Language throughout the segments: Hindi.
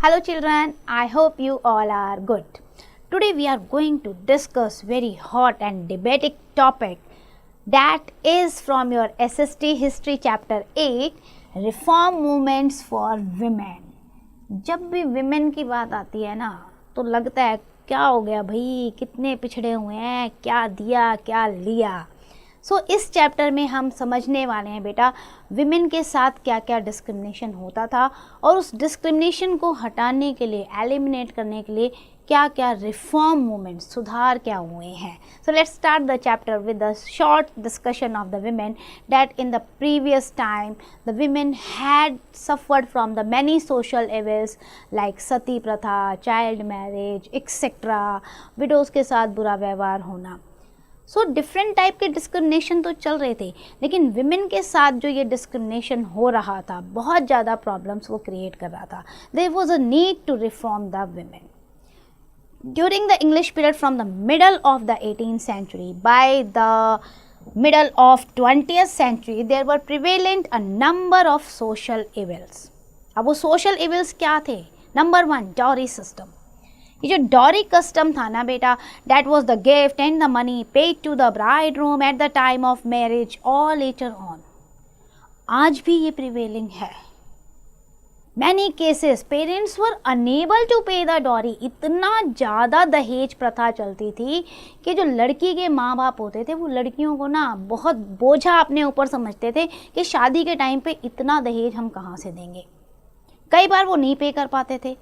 Hello children, I hope you all are good. Today we are going to discuss very hot and debating topic that is from your SST History Chapter 8, Reform Movements for Women. जब भी women की बात आती है ना तो लगता है क्या हो गया भाई, कितने पिछड़े हुए हैं, क्या दिया क्या लिया। इस चैप्टर में हम समझने वाले हैं बेटा विमेन के साथ क्या क्या डिस्क्रिमिनेशन होता था और उस डिस्क्रिमिनेशन को हटाने के लिए, एलिमिनेट करने के लिए क्या क्या रिफॉर्म मूवमेंट, सुधार क्या हुए हैं। So let's start the chapter with a short discussion of the women that in the previous time the women had suffered from the many social evils like sati pratha, child marriage etcetera, widows के साथ बुरा व्यवहार होना। डिफरेंट टाइप के डिस्क्रिमिनेशन तो चल रहे थे, लेकिन विमेन के साथ जो ये डिस्क्रिमिनेशन हो रहा था बहुत ज़्यादा प्रॉब्लम्स वो क्रिएट कर रहा था। There was a need to reform the women. During the English period from the middle of the 18th century by the middle of 20th century there were prevalent a number of social evils. अब वो social evils क्या थे? Number 1, dowry system. ये जो डॉरी कस्टम था ना बेटा, that was the gift and the money paid to the bridegroom at the time of marriage और लेटर ऑन। आज भी ये प्रिवेलिंग है। Many cases parents were unable to pay the dowry. इतना ज़्यादा दहेज प्रथा चलती थी कि जो लड़की के माँ बाप होते थे वो लड़कियों को ना बहुत बोझा अपने ऊपर समझते थे कि शादी के टाइम पे इतना दहेज हम कहाँ से देंगे। कई बार वो नहीं पे कर पाते थे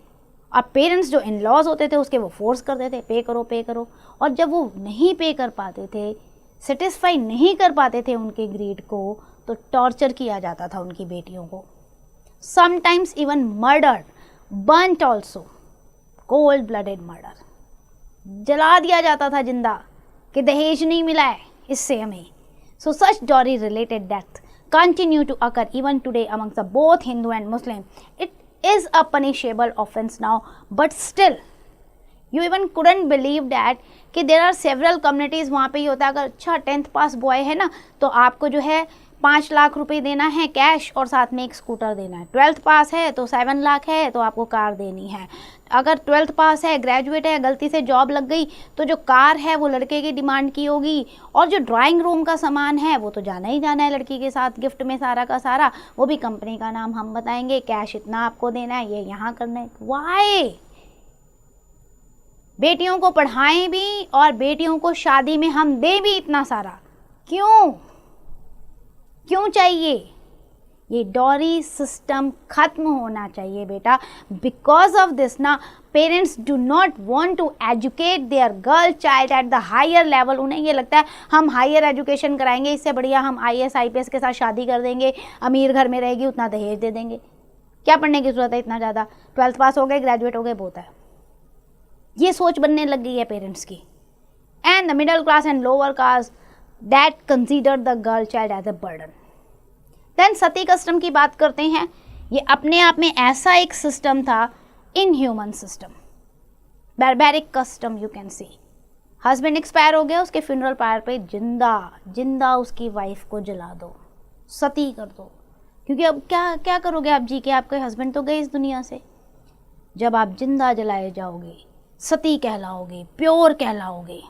और पेरेंट्स जो इन लॉज होते थे उसके वो फोर्स करते थे पे करो पे करो। और जब वो नहीं पे कर पाते थे, सेटिस्फाई नहीं कर पाते थे उनके ग्रीड को, तो टॉर्चर किया जाता था उनकी बेटियों को। Sometimes even murder, burnt also, cold blooded murder, जला दिया जाता था जिंदा कि दहेज नहीं मिला है इससे हमें। So such dowry related death continue to occur even today amongst both Hindu and Muslim. It is a punishable offense now, but still you even couldn't believe that कि there are several communities वहाँ पे ही होता है। अगर अच्छा 10th पास बॉय है ना तो आपको जो है 5 लाख रुपए देना है कैश और साथ में एक स्कूटर देना है। 12th पास है तो 7 लाख है तो आपको कार देनी है। अगर 12th पास है, ग्रेजुएट है, गलती से जॉब लग गई तो जो कार है वो लड़के की डिमांड की होगी और जो ड्राइंग रूम का सामान है वो तो जाना ही जाना है लड़की के साथ गिफ्ट में, सारा का सारा, वो भी कंपनी का नाम हम बताएंगे, कैश इतना आपको देना है, ये यहाँ करना है। वाई? बेटियों को पढ़ाएं भी और बेटियों को शादी में हम दें भी इतना सारा, क्यों चाहिए? ये डॉरी सिस्टम खत्म होना चाहिए बेटा। बिकॉज ऑफ दिस ना parents do not want to educate their girl child at the higher level. उन्हें ये लगता है हम हायर एजुकेशन कराएंगे, इससे बढ़िया हम IAS IPS के साथ शादी कर देंगे, अमीर घर में रहेगी, उतना दहेज दे देंगे। क्या पढ़ने की जरूरत है इतना ज़्यादा? 12th पास हो गए, ग्रेजुएट हो गए, बहुत है। ये सोच बनने लग गई है पेरेंट्स की। And the middle class and lower caste that consider the girl child as a burden. Then sati custom की बात करते हैं। ये अपने आप में ऐसा एक सिस्टम था, inhuman system, barbaric custom you can see. Husband expire हो गया, उसके फ्यूनरल पायर पे जिंदा उसकी वाइफ को जला दो, सती कर दो। क्योंकि अब क्या करोगे आप जी के, आपके हस्बैंड तो गए इस दुनिया से। जब आप जिंदा जलाए जाओगे सती कहलाओगे, pure कहलाओगे।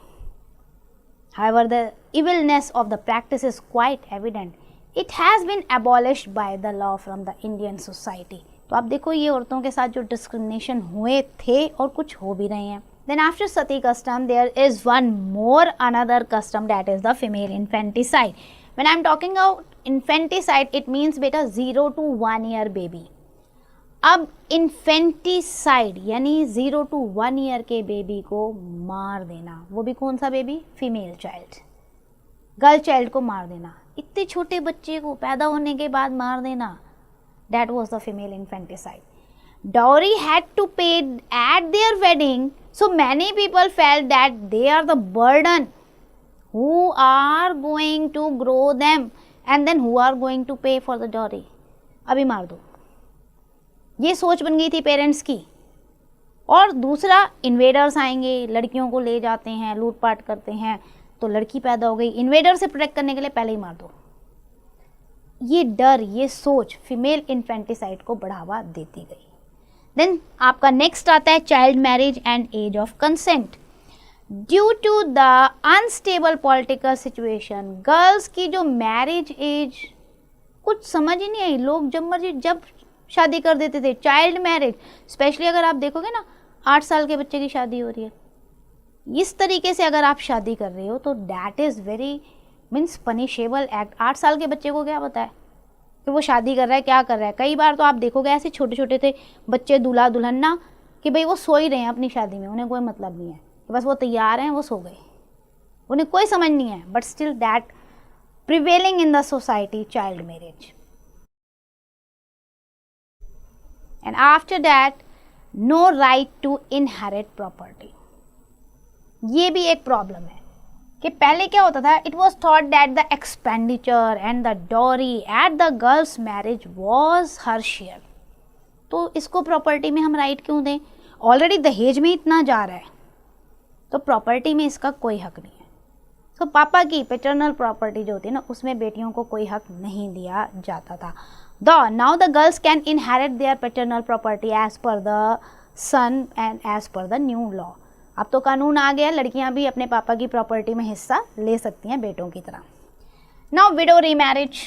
However, the evilness of the practice is quite evident. It has been abolished by the law from the Indian society. तो आप देखो ये औरतों के साथ जो डिस्क्रिमिनेशन हुए थे और कुछ हो भी रहे हैं। Then after sati custom there is one more another custom, that is the female infanticide. When I am talking about infanticide it means बेटा 0 to 1 year baby. अब इन्फेंटिसाइड यानी 0 to 1 ईयर के बेबी को मार देना, वो भी कौन सा baby? Female child, girl child को मार देना। इतने छोटे बच्चे को पैदा होने के बाद मार देना, that was the female infanticide. Dowry had to pay at their wedding, so many people felt that they are the burden who are going to grow them and then who are going to pay for the dowry. अभी मार दो, ये सोच बन गई थी पेरेंट्स की। और दूसरा, इन्वेडर्स आएंगे, लड़कियों को ले जाते हैं, लूटपाट करते हैं, तो लड़की पैदा हो गई, इन्वेडर से प्रोटेक्ट करने के लिए पहले ही मार दो। ये डर, ये सोच फीमेल इन्फेंटिसाइड को बढ़ावा देती गई। देन आपका नेक्स्ट आता है child marriage and age of consent. Due to the unstable political situation, girls की जो मैरिज एज कुछ समझ ही नहीं आई, लोग जब मर्जी जब शादी कर देते थे। चाइल्ड मैरिज, स्पेशली अगर आप देखोगे ना 8 साल के बच्चे की शादी हो रही है, इस तरीके से अगर आप शादी कर रहे हो तो that is very means punishable act. 8 साल के बच्चे को क्या पता है कि वो शादी कर रहा है, क्या कर रहा है। कई बार तो आप देखोगे ऐसे छोटे छोटे थे बच्चे, दूल्हा दुल्हन ना, कि भाई वो सो ही रहे हैं अपनी शादी में, उन्हें कोई मतलब नहीं है, बस वो तैयार हैं, वो सो गए, उन्हें कोई समझ नहीं है। But still that prevailing in the society child marriage. And after that no right to inherit property. ये भी एक प्रॉब्लम है कि पहले क्या होता था, it was thought that the expenditure and the dowry at the girls marriage was her share. तो इसको प्रॉपर्टी में हम राइट क्यों दें? ऑलरेडी दहेज में इतना जा रहा है तो प्रॉपर्टी में इसका कोई हक नहीं है। तो पापा की पैटर्नल प्रॉपर्टी जो होती है ना, उसमें बेटियों को कोई हक नहीं दिया जाता था। Now the girls can inherit their paternal property as per the son and as per the new law. अब तो कानून आ गया, लड़कियां भी अपने पापा की प्रॉपर्टी में हिस्सा ले सकती हैं बेटों की तरह। Now window remarriage.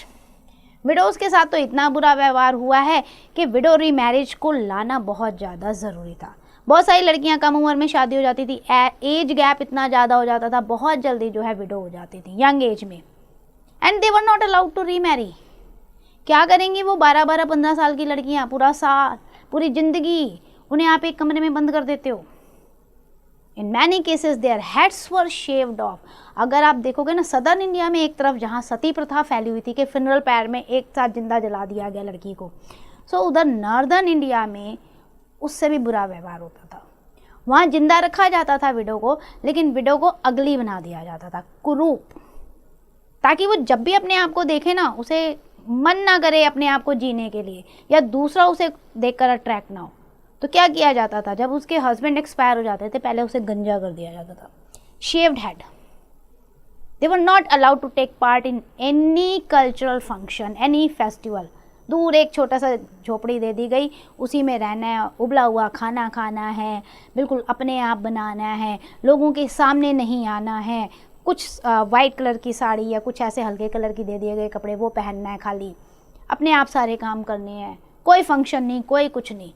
विडोज के साथ तो इतना बुरा व्यवहार हुआ है कि विडो रीमैरिज को लाना बहुत ज़्यादा ज़रूरी था। बहुत सारी लड़कियां कम उम्र में शादी हो जाती थी, एज गैप इतना ज़्यादा हो जाता था, बहुत जल्दी जो है विडो हो जाती थी यंग एज में, and they were not allowed to remarry. क्या करेंगी वो 12-15 साल की लड़कियां, पूरा साल, पूरी ज़िंदगी उन्हें आप एक कमरे में बंद कर देते हो। In many cases their heads were shaved of. अगर आप देखोगे ना सदर्न इंडिया में एक तरफ जहाँ सती प्रथा फैली हुई थी कि फ्यूनरल पैर में एक साथ जिंदा जला दिया गया लड़की को, सो उधर नॉर्दर्न इंडिया में उससे भी बुरा व्यवहार होता था। वहाँ जिंदा रखा जाता था विडो को, लेकिन विडो को अगली बना दिया जाता था, कुरूप, ताकि वो जब भी अपने आप को देखे ना उसे मन ना करे अपने आप को जीने के लिए, या दूसरा उसे देखकर अट्रैक्ट ना हो। तो क्या किया जाता था, जब उसके हस्बैंड एक्सपायर हो जाते थे पहले उसे गंजा कर दिया जाता था, shaved head. They were not allowed to take part in any cultural function, any festival. दूर एक छोटा सा झोपड़ी दे दी गई, उसी में रहना है, उबला हुआ खाना खाना है, बिल्कुल अपने आप बनाना है, लोगों के सामने नहीं आना है, कुछ वाइट कलर की साड़ी या कुछ ऐसे हल्के कलर की दे दिए गए कपड़े वो पहनना है, खाली अपने आप सारे काम करने हैं, कोई फंक्शन नहीं, कोई कुछ नहीं,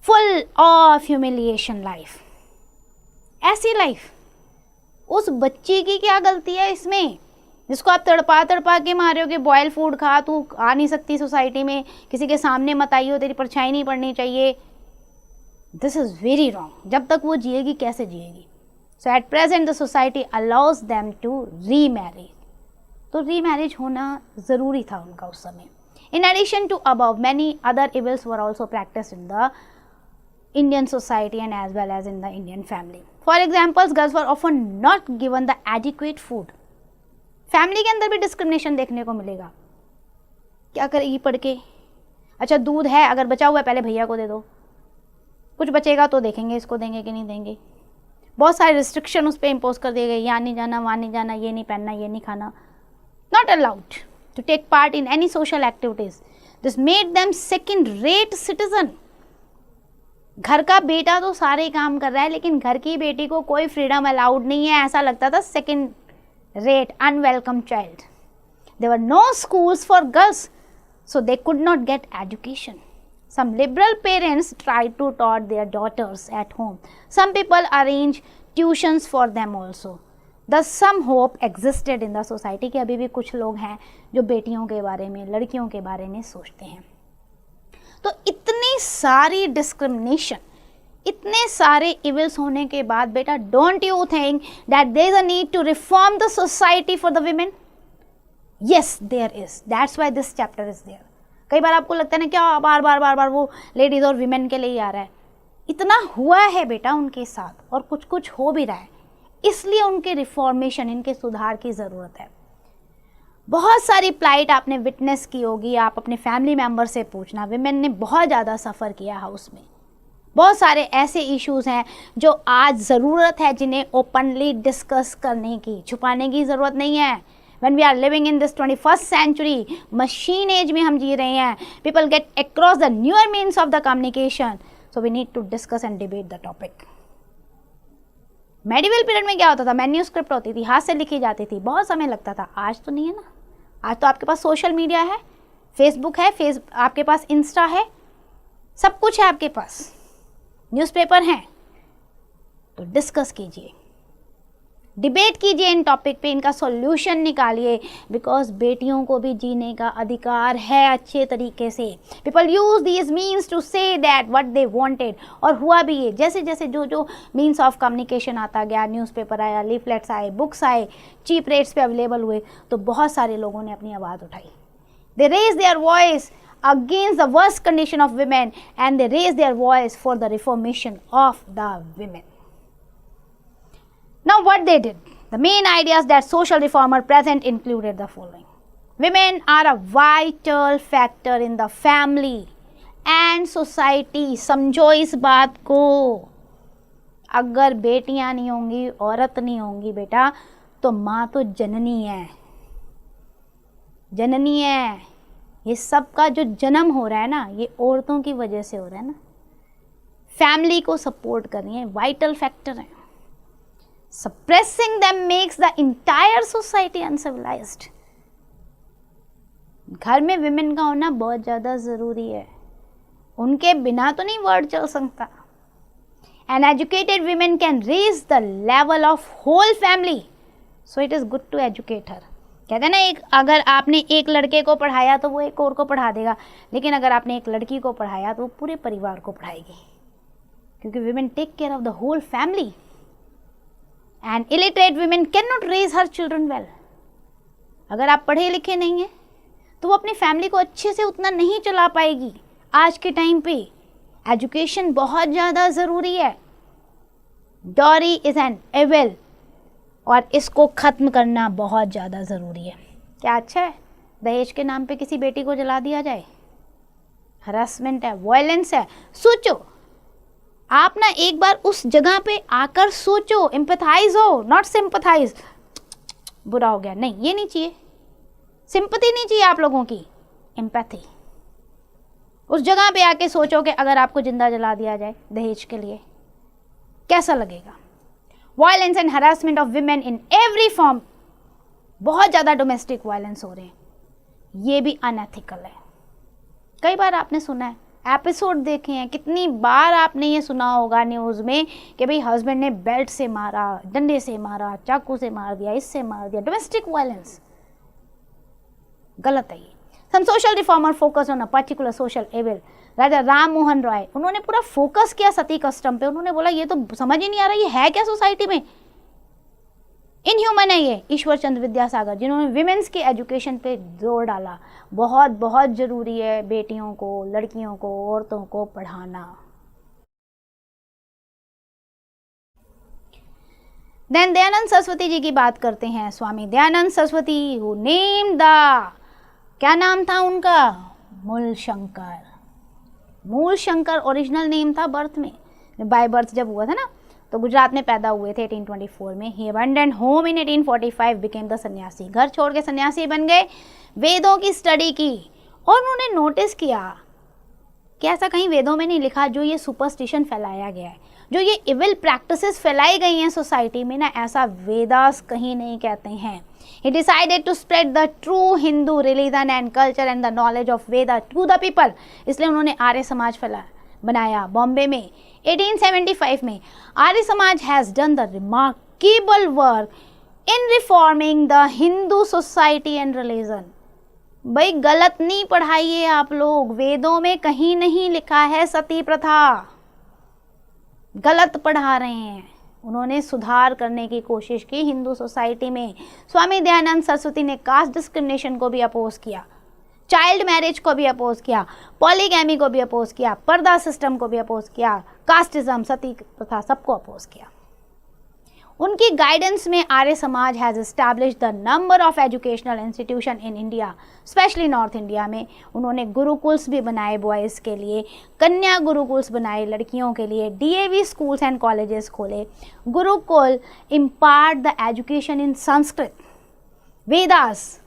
फुल ऑफ ह्यूमिलिएशन लाइफ। ऐसी लाइफ, उस बच्ची की क्या गलती है इसमें, जिसको आप तड़पा तड़पा के मारे हो कि बॉयल फूड खा, तू आ नहीं सकती सोसाइटी में, किसी के सामने मत आई हो, तेरी परछाई नहीं पड़नी चाहिए। This is very wrong. जब तक वो जिएगी कैसे जिएगी? So at present the society allows them to remarry. तो री मैरिज होना ज़रूरी था उनका उस समय। In addition to above many other evils were also practice in the Indian society and as well as in the Indian family. For examples, girls were often not given the adequate food. Family के अंदर भी डिस्क्रिमिनेशन देखने को मिलेगा। क्या करेगी पढ़ के? अच्छा दूध है, अगर बचा हुआ है पहले भैया को दे दो, कुछ बचेगा तो देखेंगे इसको देंगे कि नहीं देंगे। बहुत सारे रिस्ट्रिक्शन उस पर इम्पोज कर दिए गए, यहाँ नहीं जाना, वहाँ नहीं जाना, ये नहीं पहनना, ये नहीं खाना। Not allowed to take part in any social activities. This made them second rate citizen. घर का बेटा तो सारे काम कर रहा है, लेकिन घर की बेटी को कोई फ्रीडम अलाउड नहीं है, ऐसा लगता था second rate unwelcome child. There were no schools for girls, so they could not get education. Some liberal parents tried to taught their daughters at home. Some people arrange tuitions for them also. Thus some hope existed in the society कि अभी भी कुछ लोग हैं जो बेटियों के बारे में, लड़कियों के बारे में सोचते हैं। तो इतनी सारी डिस्क्रिमिनेशन, इतने इवल्स इविल्स होने के बाद बेटा, don't you think that there is a need to reform the society for the women? Yes there is, that's why this chapter is there. कई बार आपको लगता है ना क्या बार बार वो लेडीज और विमेन के लिए ही आ रहा है। इतना हुआ है बेटा उनके साथ और कुछ कुछ हो भी रहा है, इसलिए उनके रिफॉर्मेशन, इनके सुधार की ज़रूरत है। बहुत सारी प्लाइट आपने विटनेस की होगी, आप अपने फैमिली मेम्बर से पूछना, विमेन ने बहुत ज़्यादा सफ़र किया हाउस में। बहुत सारे ऐसे इश्यूज़ हैं जो आज ज़रूरत है जिन्हें ओपनली डिस्कस करने की, छुपाने की ज़रूरत नहीं है। when we are living in this 21st century, machine age में हम जी रहे हैं, people get across the newer means of the communication, so we need to discuss and debate the topic. Medieval period में क्या होता था, मैन्यूस्क्रिप्ट होती थी, हाथ से लिखी जाती थी, बहुत समय लगता था. आज तो नहीं है ना, आज तो आपके पास सोशल मीडिया है, फेसबुक है, आपके पास इंस्टा है, सब कुछ है आपके पास, न्यूज़पेपर हैं. तो डिस्कस कीजिए, डिबेट कीजिए इन टॉपिक पे, इनका सॉल्यूशन निकालिए, बिकॉज बेटियों को भी जीने का अधिकार है अच्छे तरीके से. People use these means to say that what they wanted, और हुआ भी ये. जैसे जैसे जो जो मीन्स ऑफ कम्युनिकेशन आता गया, न्यूज़पेपर आया, लीफलेट्स आए, बुक्स आए, चीप रेट्स पे अवेलेबल हुए, तो बहुत सारे लोगों ने अपनी आवाज़ उठाई. They raise their voice against the worst condition of women, and they raise their voice for the reformation of the women. Now what they did, the main ideas that social reformer present included the following. Women are a vital factor in the family and society. समझो इस बात को, अगर बेटियां नहीं होंगी, औरत नहीं होंगी बेटा, तो माँ तो जननी है, जननी है. ये सब का जो जन्म हो रहा है ना, ये औरतों की वजह से हो रहा है ना. फैमिली को सपोर्ट कर रही है, वाइटल फैक्टर है. Suppressing them makes the entire society uncivilised. घर में विमेन का होना बहुत ज़्यादा ज़रूरी है, उनके बिना तो नहीं वर्ल्ड चल सकता. An educated women can raise the level of whole family, so it is good to educate her. कहते हैं ना, एक अगर आपने एक लड़के को पढ़ाया तो वो एक और को पढ़ा देगा, लेकिन अगर आपने एक लड़की को पढ़ाया तो वो पूरे परिवार को पढ़ाएगी, क्योंकि women take care of the whole family. And illiterate women cannot raise her children well. अगर आप पढ़े लिखे नहीं हैं तो वो अपनी फैमिली को अच्छे से उतना नहीं चला पाएगी. आज के टाइम पे एजुकेशन बहुत ज़्यादा ज़रूरी है. डॉरी इज़ एन एविल, और इसको ख़त्म करना बहुत ज़्यादा ज़रूरी है. क्या अच्छा है दहेज के नाम पे किसी बेटी को जला दिया जाए? हरासमेंट है, वायलेंस है. सोचो आप ना, एक बार उस जगह पे आकर सोचो, एम्पैथाइज हो, नॉट सिंपैथाइज. बुरा हो गया, नहीं, ये नहीं चाहिए. सिंपैथी नहीं चाहिए आप लोगों की, एम्पैथी. उस जगह पे आके सोचो कि अगर आपको जिंदा जला दिया जाए दहेज के लिए, कैसा लगेगा? Violence and harassment of women in every form, बहुत ज़्यादा डोमेस्टिक वायलेंस हो रहे हैं, ये भी अनएथिकल है. कई बार आपने सुना है, एपिसोड देखे हैं, कितनी बार आपने ये सुना होगा न्यूज़ में कि भाई हस्बैंड ने बेल्ट से मारा, डंडे से मारा, चाकू से मार दिया, इससे मार दिया. डोमेस्टिक वायलेंस गलत है ये. Some social reformer focus on a particular social evil. Raja Ram Mohan Roy, उन्होंने पूरा फोकस किया सती कस्टम पे. उन्होंने बोला ये तो समझ ही नहीं आ रहा, ये है क्या सोसाइटी में, इनह्यूमन है ये. ईश्वर चंद्र विद्यासागर, जिन्होंने विमेंस के एजुकेशन पे जोर डाला. बहुत बहुत ज़रूरी है बेटियों को, लड़कियों को, औरतों को पढ़ाना. देन दयानंद सरस्वती जी की बात करते हैं. Swami Dayanand Saraswati, who named the, क्या नाम था उनका? मूलशंकर. मूलशंकर ओरिजिनल नेम था बर्थ में. बाय बर्थ जब हुआ था ना, तो गुजरात में पैदा हुए थे 1824 में. ही अबंडन्ड होम इन 1845, बिकेम द सन्यासी. घर छोड़ के सन्यासी बन गए. वेदों की स्टडी की, और उन्होंने नोटिस किया कि ऐसा कहीं वेदों में नहीं लिखा, जो ये सुपरस्टिशन फैलाया गया है, जो ये इविल प्रैक्टिसेस फैलाई गई हैं सोसाइटी में ना, ऐसा वेदास कहीं नहीं कहते हैं. He decided to spread the true Hindu religion and culture and the knowledge of Veda to the people. इसलिए उन्होंने आर्य समाज बनाया बॉम्बे में 1875 में. Arya Samaj has done the remarkable work in reforming the Hindu society and religion. भाई गलत नहीं पढ़ाइए आप लोग, वेदों में कहीं नहीं लिखा है सती प्रथा, गलत पढ़ा रहे हैं. उन्होंने सुधार करने की कोशिश की हिंदू सोसाइटी में. स्वामी दयानंद सरस्वती ने कास्ट डिस्क्रिमिनेशन को भी अपोज किया, चाइल्ड मैरिज को भी अपोज किया, पॉलीगैमी को भी अपोज किया, पर्दा सिस्टम को भी अपोज किया, कास्टिज्म, सती प्रथा, सबको अपोज किया. उनकी गाइडेंस में Arya Samaj has established the number of educational institution in India, specially north India में. उन्होंने गुरुकुल्स भी बनाए बॉयज़ के लिए, कन्या गुरुकुल्स बनाए लड़कियों के लिए, डीएवी स्कूल्स एंड कॉलेजेस खोले. Gurukul impart the education in Sanskrit Vedas,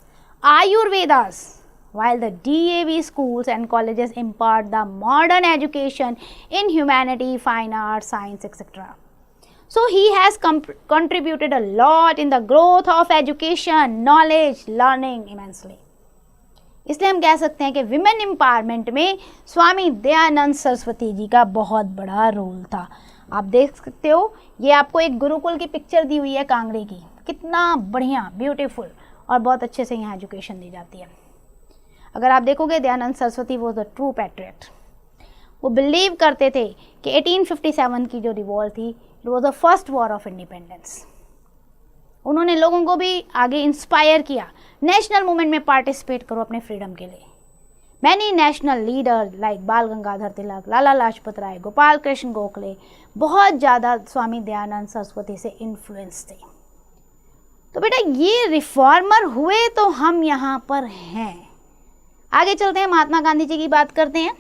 Ayurvedas, while the DAV schools and colleges impart the modern education in humanity, fine arts, science, etc. So he has contributed a lot in the growth of education, knowledge, learning immensely. इसलिए हम कह सकते हैं कि विमेन एम्पावरमेंट में स्वामी दयानंद सरस्वती जी का बहुत बड़ा रोल था। आप देख सकते हो, ये आपको एक गुरुकुल की पिक्चर दी हुई है कांगड़े की, कितना बढ़िया, ब्यूटीफुल, और बहुत अच्छे से यहाँ एजुकेशन दी जाती है। अगर आप देखोगे, Dayanand Saraswati was the true patriot. वो बिलीव करते थे कि 1857 की जो रिवॉल्ट थी, it was the first war of independence. उन्होंने लोगों को भी आगे इंस्पायर किया, नेशनल मूवमेंट में पार्टिसिपेट करो अपने फ्रीडम के लिए। मैनी नेशनल लीडर लाइक बाल गंगाधर तिलक, लाला लाजपत राय, गोपाल कृष्ण गोखले बहुत ज़्यादा स्वामी दयानंद सरस्वती से इन्फ्लुएंस थे। तो बेटा ये रिफॉर्मर हुए तो हम यहाँ पर हैं। आगे चलते हैं, महात्मा गांधी जी की बात करते हैं।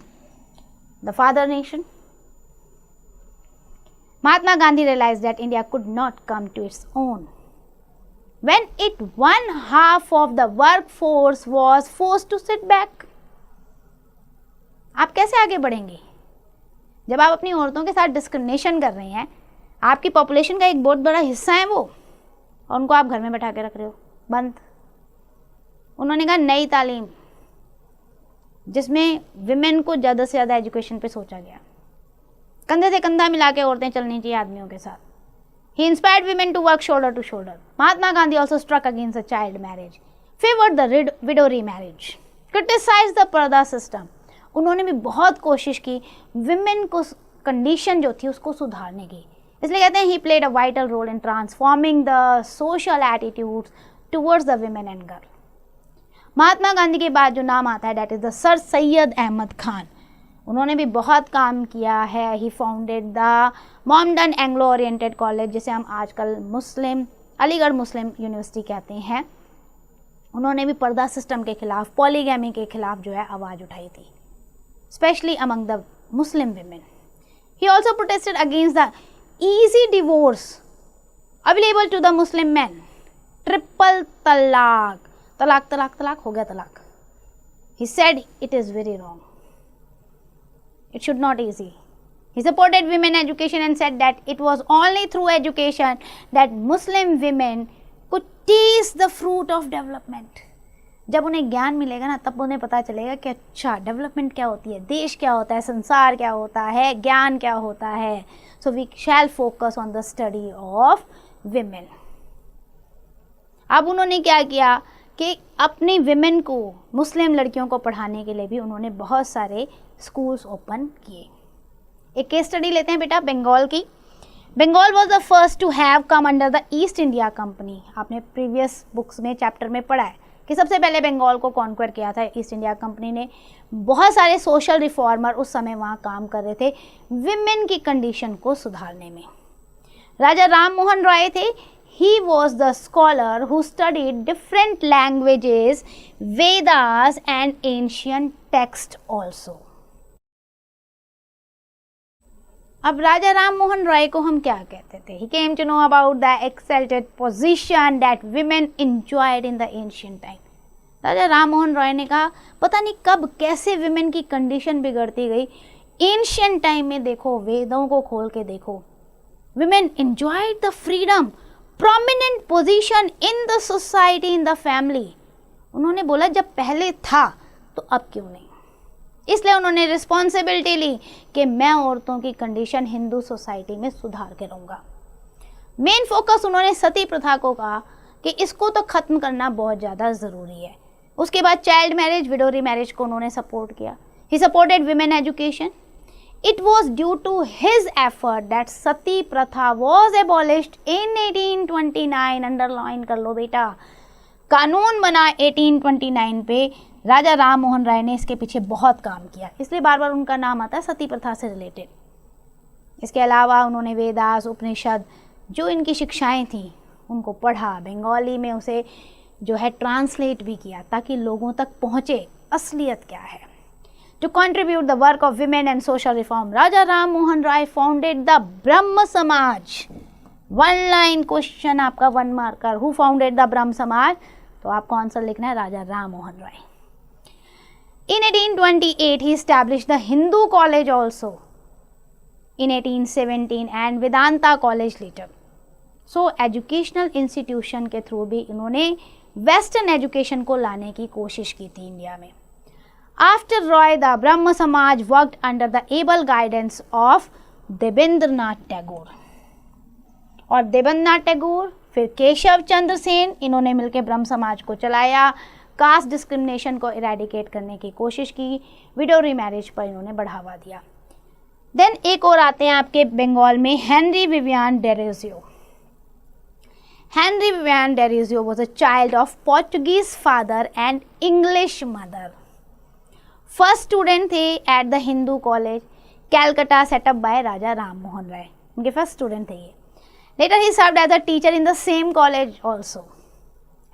The father nation. Mahatma Gandhi realized that India could not come to its own when one half of the workforce was forced to sit back. आप कैसे आगे बढ़ेंगे जब आप अपनी औरतों के साथ डिस्क्रिमिनेशन कर रहे हैं? आपकी पॉपुलेशन का एक बहुत बड़ा हिस्सा है वो, और उनको आप घर में बैठा के रख रहे हो बंद। उन्होंने कहा नई तालीम, जिसमें विमेन को ज़्यादा से ज़्यादा एजुकेशन पे सोचा गया। कंधे से कंधा मिला के औरतें चलनी चाहिए आदमियों के साथ। He inspired women to work shoulder to shoulder. Mahatma Gandhi also struck against the child marriage, favored the widow remarriage, criticized the पर्दा सिस्टम। उन्होंने भी बहुत कोशिश की विमेन को कंडीशन जो थी उसको सुधारने की। इसलिए कहते हैं he played a vital role in transforming the social attitudes towards the women and girl। Mahatma Gandhi के बाद जो नाम आता है that is the sir Syed Ahmed Khan. उन्होंने भी बहुत काम किया है। He founded the Mohammedan Anglo Oriented College, जिसे हम आजकल अलीगढ़ मुस्लिम यूनिवर्सिटी कहते हैं। उन्होंने भी पर्दा सिस्टम के खिलाफ, पॉलीगैमी के खिलाफ जो है आवाज़ उठाई थी, specially among the Muslim women. He also protested against the easy divorce available to the Muslim man, triple talaq, talaq talaq talaq हो गया तलाक। He said it is very wrong, it should not easy. He supported women education and said that it was only through education that Muslim women could taste the fruit of development. जब उन्हें ज्ञान मिलेगा ना, तब उन्हें पता चलेगा कि अच्छा डेवलपमेंट क्या होती है, देश क्या होता है, संसार क्या होता है, ज्ञान क्या होता है। So we shall focus on the study of women. अब उन्होंने क्या किया कि अपनी विमेन को, मुस्लिम लड़कियों को पढ़ाने के लिए भी उन्होंने बहुत सारे स्कूल्स ओपन किए। एक केस स्टडी लेते हैं बेटा बंगाल की। Bengal was the first to have come under the East India Company. आपने प्रीवियस बुक्स में चैप्टर में पढ़ा है कि सबसे पहले बंगाल को कॉन्क्वेर किया था ईस्ट इंडिया कंपनी ने। बहुत सारे सोशल रिफॉर्मर उस समय वहाँ काम कर रहे थे विमेन की कंडीशन को सुधारने में। राजा राम मोहन रॉय थे। He was the scholar who studied different languages, Vedas and ancient texts also. अब राजा राम मोहन रॉय को हम क्या कहते थे? He came to know about the exalted position that women enjoyed in the ancient time. राजा राम मोहन रॉय ने कहा पता नहीं कब कैसे विमेन की कंडीशन बिगड़ती गई। एंशियंट टाइम में देखो, वेदों को खोल के देखो, women enjoyed the freedom, prominent position in the society, in the family। उन्होंने बोला जब पहले था तो अब क्यों नहीं। इसलिए उन्होंने रिस्पॉन्सिबिलिटी ली कि मैं औरतों की कंडीशन हिंदू सोसाइटी में सुधार के रहूँगा। मेन फोकस उन्होंने सती प्रथा को कहा कि इसको तो ख़त्म करना बहुत ज़्यादा ज़रूरी है। उसके बाद चाइल्ड मैरिज, विडो रीमैरिज को उन्होंने सपोर्ट किया। He supported women education. It was due to his effort that सती प्रथा was abolished in 1829। अंडरलाइन कर लो बेटा, कानून बना 1829 पे। राजा राम मोहन राय ने इसके पीछे बहुत काम किया, इसलिए बार बार उनका नाम आता है सती प्रथा से रिलेटेड। इसके अलावा उन्होंने वेदास, उपनिषद, जो इनकी शिक्षाएं थी उनको पढ़ा, बंगाली में उसे जो है ट्रांसलेट भी किया ताकि लोगों तक पहुँचे असलियत क्या है। To contribute the work of women and social reform, Raja Ram Mohan Rai founded the Brahma Samaj। 1 line question आपका 1 marker, who founded the Brahma Samaj? तो तो आपको आंसर लिखना है राजा राम मोहन राय। In 1828 he established the Hindu college also in 1817 and Vedanta college later. So educational institution के थ्रू भी इन्होंने वेस्टर्न एजुकेशन को लाने की कोशिश की थी इंडिया में। After Roy, the Brahma Samaj worked under the able guidance of Debendranath Tagore. और देवेंद्रनाथ टैगोर फिर केशव चंद्र सेन, इन्होंने मिलकर ब्रह्म समाज को चलाया, कास्ट डिस्क्रिमिनेशन को इरेडिकेट करने की कोशिश की, विडो रीमैरिज पर इन्होंने बढ़ावा दिया। देन एक और आते हैं आपके बंगाल में, Henry Vivian Derozio. Henry Vivian Derozio was a child of Portuguese father and English mother. First student थे at the Hindu College Calcutta set up by Raja Ram Mohan Roy, उनके फर्स्ट स्टूडेंट थे ये। Later he served as a teacher in the same college also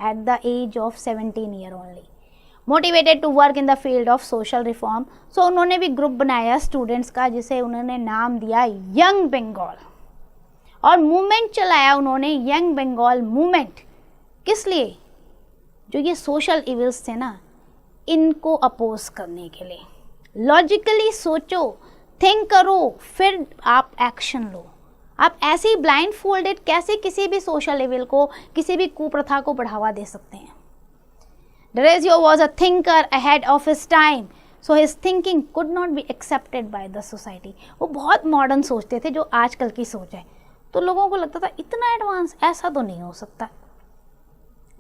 at the age of 17 year only, motivated to work in the field of social reform। so उन्होंने भी ग्रुप बनाया स्टूडेंट्स का जिसे उन्होंने नाम दिया यंग बंगाल, और मूवमेंट चलाया उन्होंने यंग बंगाल मूवमेंट। किस लिए? जो ये सोशल इविल्स थे ना, इनको अपोज करने के लिए। लॉजिकली सोचो, थिंक करो, फिर आप एक्शन लो। आप ऐसे ही ब्लाइंड फोल्डेड कैसे किसी भी सोशल लेवल को, किसी भी कुप्रथा को बढ़ावा दे सकते हैं? Derozio was a thinker ahead of his time, so his thinking could not be accepted by the society. वो बहुत मॉडर्न सोचते थे, जो आजकल की सोच है, तो लोगों को लगता था इतना एडवांस, ऐसा तो नहीं हो सकता।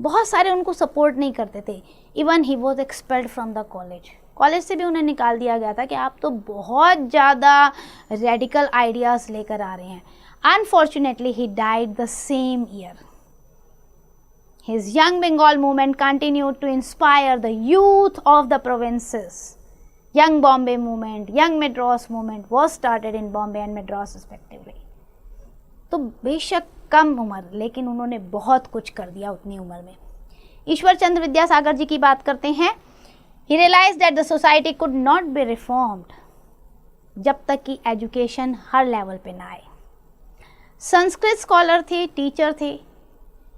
बहुत सारे उनको सपोर्ट नहीं करते थे। Even he was expelled from the college, college से भी उन्हें निकाल दिया गया था कि आप तो बहुत ज़्यादा रेडिकल आइडियाज़ लेकर आ रहे हैं। Unfortunately, he died the same year. His Young Bengal movement continued to inspire the youth of the provinces. Young Bombay movement, Young Madras movement was started in Bombay and Madras respectively. तो बेशक कम उम्र, लेकिन उन्होंने बहुत कुछ कर दिया उतनी उम्र में। ईश्वर चंद्र विद्यासागर जी की बात करते हैं। He realized that the society could not be reformed जब तक कि एजुकेशन हर लेवल पे ना आए। संस्कृत स्कॉलर थे, टीचर थे।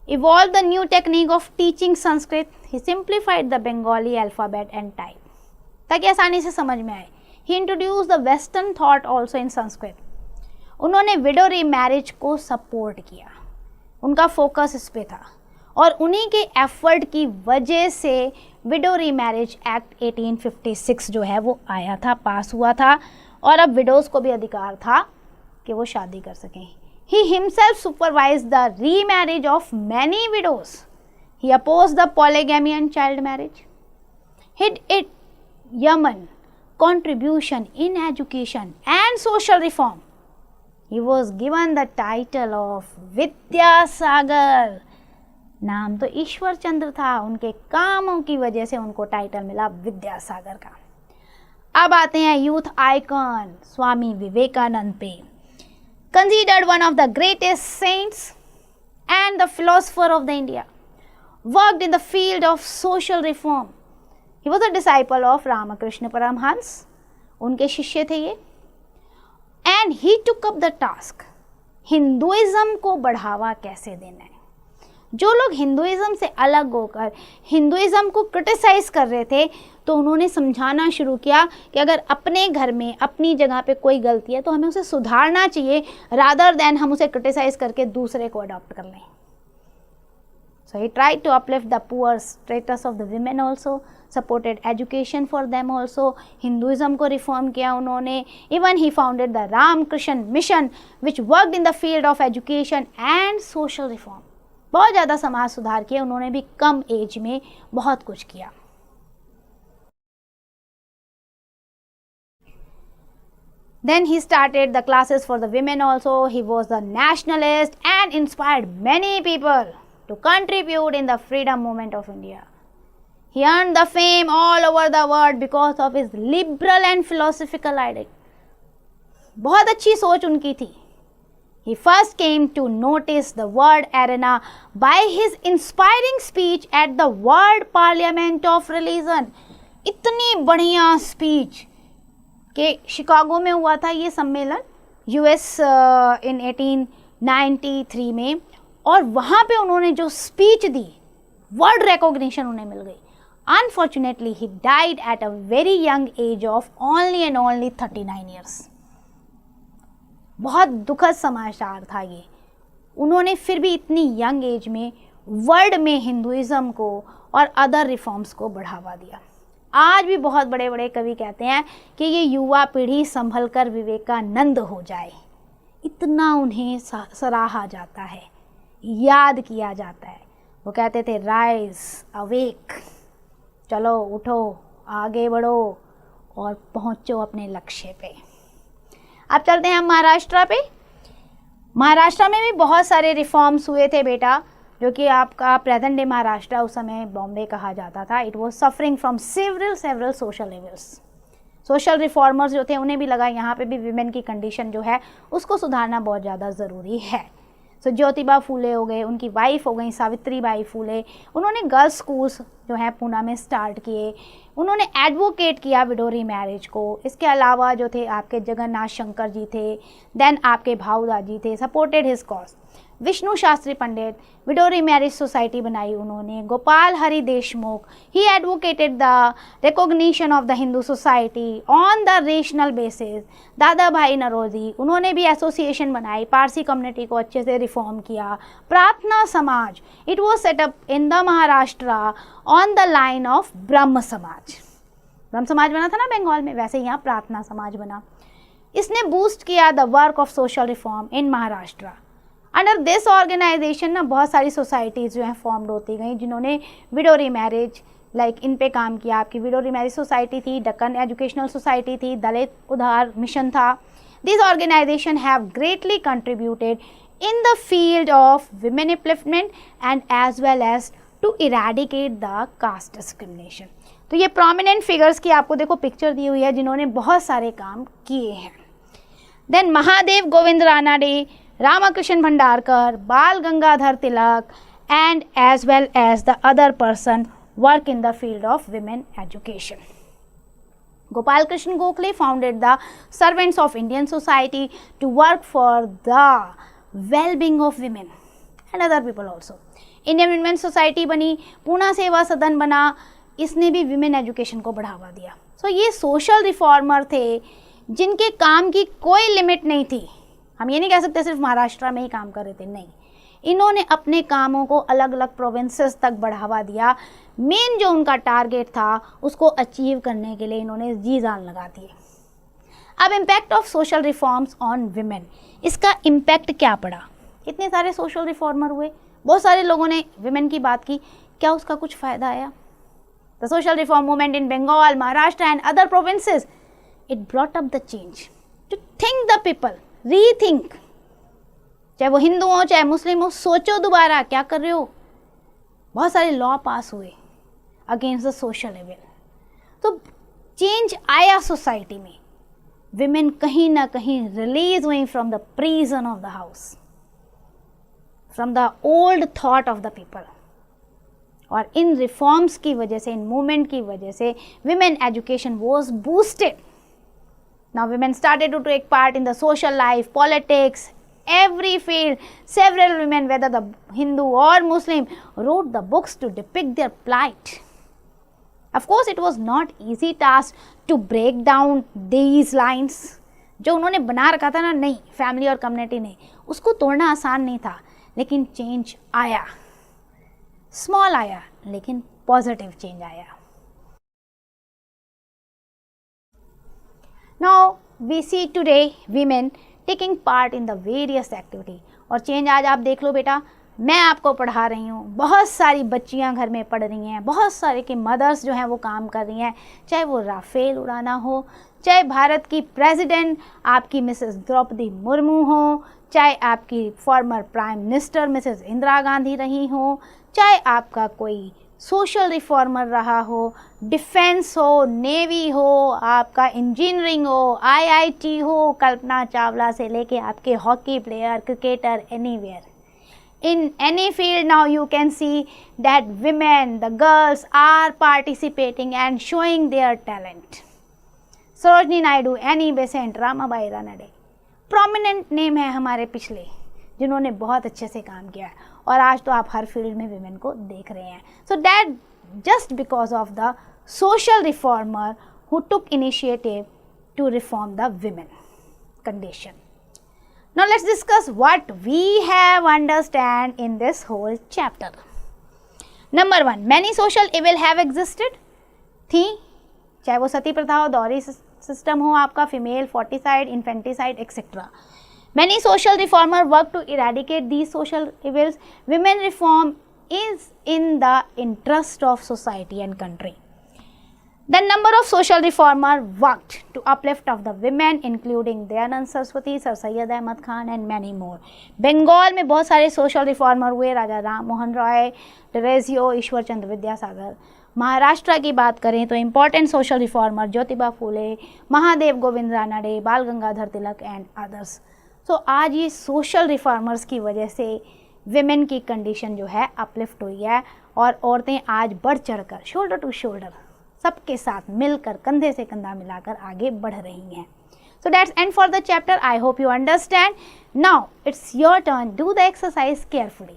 Evolve the new technique of teaching Sanskrit, he simplified the Bengali alphabet and type, ताकि आसानी से समझ में आए। He introduce the western thought also in Sanskrit. उन्होंने विडो रीमैरिज को सपोर्ट किया, उनका फोकस इस पे था, और उन्हीं के एफर्ट की वजह से विडो रीमैरिज एक्ट 1856 जो है वो आया था, पास हुआ था, और अब विडोज़ को भी अधिकार था कि वो शादी कर सकें। He himself supervised the remarriage of many widows. He opposed the polygamy and child marriage. His Yemen contribution in education and social reform. He was given the title of Vidyasagar. नाम तो ईश्वर चंद्र था, उनके कामों की वजह से उनको टाइटल मिला विद्यासागर का। अब आते हैं यूथ आइकन स्वामी विवेकानंद पे। Considered one of the greatest saints and the philosopher of the India, worked in the field of social reform. He was a disciple of Ramakrishna Paramhans, उनके शिष्य थे ये, and he took up the task, Hinduism को बढ़ावा कैसे देना है। जो लोग हिंदुइज्म से अलग होकर हिंदुइज्म को क्रिटिसाइज कर रहे थे, तो उन्होंने समझाना शुरू किया कि अगर अपने घर में अपनी जगह पे कोई गलती है तो हमें उसे सुधारना चाहिए, रादर देन हम उसे क्रिटिसाइज करके दूसरे को अडॉप्ट कर लें। So he tried to uplift the poor status of the women also, supported education for them also, Hinduism को रिफॉर्म किया उन्होंने। Even he founded the Ramakrishna Mission which worked in the field of education and social reform. बहुत ज़्यादा समाज सुधार किए उन्होंने भी, कम एज में बहुत कुछ किया। Then he started the classes for the women also. He was a nationalist and inspired many people to contribute in the freedom movement of India. He earned the fame all over the world because of his liberal and philosophical ideas. बहुत अच्छी सोच उनकी थी। He first came to notice the world arena by his inspiring speech at the World Parliament of Religion. इतनी बढ़िया स्पीच कि शिकागो में हुआ था ये सम्मेलन, यूएस इन 1893 में, और वहाँ पे उन्होंने जो स्पीच दी वर्ल्ड रिकॉग्निशन उन्हें मिल गई। Unfortunately he died at a very young age of only and only 39 years. बहुत दुखद समाचार था ये। उन्होंने फिर भी इतनी यंग एज में वर्ल्ड में हिंदुइज्म को और अदर रिफॉर्म्स को बढ़ावा दिया। आज भी बहुत बड़े बड़े कवि कहते हैं कि ये युवा पीढ़ी संभल कर विवेकानंद हो जाए, इतना उन्हें सराहा जाता है, याद किया जाता है। वो कहते थे राइज अवेक, चलो उठो, आगे बढ़ो और पहुंचो अपने लक्ष्य पे। अब चलते हैं हम महाराष्ट्र पे। महाराष्ट्र में भी बहुत सारे रिफॉर्म्स हुए थे बेटा, जो कि आपका प्रेजेंट डे महाराष्ट्र उस समय बॉम्बे कहा जाता था। It was suffering from several social levels. Social reformers जो थे उन्हें भी लगा यहाँ पे भी विमेन की कंडीशन जो है उसको सुधारना बहुत ज़्यादा ज़रूरी है। सो ज्योतिबा फूले हो गए, उनकी वाइफ हो गई सावित्री बाई फूले, उन्होंने गर्ल्स स्कूल्स जो है पूना में स्टार्ट किए। उन्होंने एडवोकेट किया विडोरी मैरिज को। इसके अलावा जो थे आपके जगन्नाथ शंकर जी थे, देन आपके भाऊदा जी थे, supported his cause. Vishnu Shastri Pandit, widow remarriage society बनाई उन्होंने। Gopal Hari Deshmukh, he advocated the recognition of the Hindu society on the rational basis. Dadabhai Naoroji, उन्होंने भी एसोसिएशन बनाई, पारसी कम्युनिटी को अच्छे से रिफॉर्म किया। प्रार्थना समाज, it was setup in the Maharashtra on the line of ब्रह्म समाज। ब्रह्म समाज बना था ना बंगाल में, वैसे यहाँ प्रार्थना समाज बना। इसने बूस्ट किया the work of social reform in Maharashtra. Under this organisation ना बहुत सारी सोसाइटीज़ जो हैं फॉर्म्ड होती गई, जिन्होंने विडोरी मैरिज इन पे काम किया। आपकी विडोरी मैरिज सोसाइटी थी, दक्कन एजुकेशनल सोसाइटी थी, दलित उद्धार मिशन था। This organisation have greatly contributed in the field of women upliftment and as well as to eradicate the caste discrimination. तो ये प्रोमिनेंट फिगर्स की आपको देखो पिक्चर दी हुई है जिन्होंने बहुत सारे काम किए हैं। देन महादेव गोविंद रानाडे, रामाकृष्ण भंडारकर, बाल Gangadhar Tilak and as well as the other person work in the field of women education. Gopal Krishna Gokhale founded the Servants of Indian Society to work for the well-being of women and other people also. Indian Women's Society बनी, पूना सेवा सदन बना, इसने भी women education को बढ़ावा दिया। So ये social reformer थे जिनके काम की कोई लिमिट नहीं थी। हम ये नहीं कह सकते सिर्फ महाराष्ट्र में ही काम कर रहे थे, नहीं, इन्होंने अपने कामों को अलग अलग प्रोविंसेस तक बढ़ावा दिया। मेन जो उनका टारगेट था उसको अचीव करने के लिए इन्होंने जी जान लगा दिए। अब impact of social reforms on women, इसका इम्पैक्ट क्या पड़ा? इतने सारे सोशल रिफॉर्मर हुए, बहुत सारे लोगों ने विमेन की बात की, क्या उसका कुछ फ़ायदा आया? The social reform movement in Bengal, Maharashtra and other provinces, it brought up the change to think the people, rethink, चाहे वो हिंदू हो चाहे मुस्लिम हो, सोचो दोबारा क्या कर रहे हो। बहुत सारे लॉ पास हुए अगेंस्ट द सोशल लेवल, तो चेंज आया सोसाइटी में। विमेन कहीं ना कहीं रिलीज हुई from the prison of the house, from the old thought of the people. और इन रिफॉर्म्स की वजह से, इन मूवमेंट की वजह से women education was boosted. Now women started to take part in the social life, politics, every field. Several women, whether the Hindu or Muslim, wrote the books to depict their plight. Of course, it was not easy task to break down these lines. जो उन्होंने बना रखा था ना, नहीं, फैमिली और कम्युनिटी ने, उसको तोड़ना आसान नहीं था, लेकिन चेंज आया, स्मॉल आया, लेकिन पॉजिटिव चेंज आया। Now we see today women taking part in the various activity। और चेंज आज आप देख लो बेटा, मैं आपको पढ़ा रही हूँ, बहुत सारी बच्चियाँ घर में पढ़ रही हैं, बहुत सारे की मदर्स जो हैं वो काम कर रही हैं, चाहे वो राफेल उड़ाना हो, चाहे भारत की प्रेसिडेंट आपकी मिसेस द्रौपदी मुर्मू हो, चाहे आपकी former prime minister Mrs Indira Gandhi रही हो, चाहे आपका कोई सोशल रिफॉर्मर रहा हो, डिफेंस हो, नेवी हो, आपका इंजीनियरिंग हो, आईआईटी हो, कल्पना चावला से लेके आपके hockey player, cricketer, anywhere, in any field now you can see that women, the girls are participating and showing their talent. Sarojini Naidu, Annie Besant, Ramabai Ranade, prominent name है हमारे पिछले जिन्होंने बहुत अच्छे से काम किया है। और आज तो आप हर फील्ड में विमेन को देख रहे हैं. So that just because of the social reformer who took initiative to reform the women condition. Now let's discuss what we have understand in this whole chapter. Number 1, many social evil have existed. थी, चाहे वो सती प्रथा हो, दौरी सिस्टम हो, आपका female foeticide, infanticide etcetera. Many social reformer work to eradicate these social evils. Women reform is in the interest of society and country. The number of social reformer worked to uplift of the women including Dayanand Saraswati, Sir Syed Ahmad Khan and many more. Bengal में बहुत सारे सोशल रिफॉर्मर हुए, राजा राम मोहन रॉय, टेरेजियो, ईश्वर चंद्र विद्यासागर. महाराष्ट्र की बात करें तो important social reformer Jyotiba Phule, Mahadev Govind Ranade, बाल गंगाधर तिलक एंड अदर्स. सो आज ये सोशल रिफॉर्मर्स की वजह से विमेन की कंडीशन जो है अपलिफ्ट हुई है और औरतें आज बढ़ चढ़कर शोल्डर टू शोल्डर सबके साथ मिलकर कंधे से कंधा मिलाकर आगे बढ़ रही हैं. So that's and for the chapter. I hope you understand. Now it's your turn. Do the exercise carefully.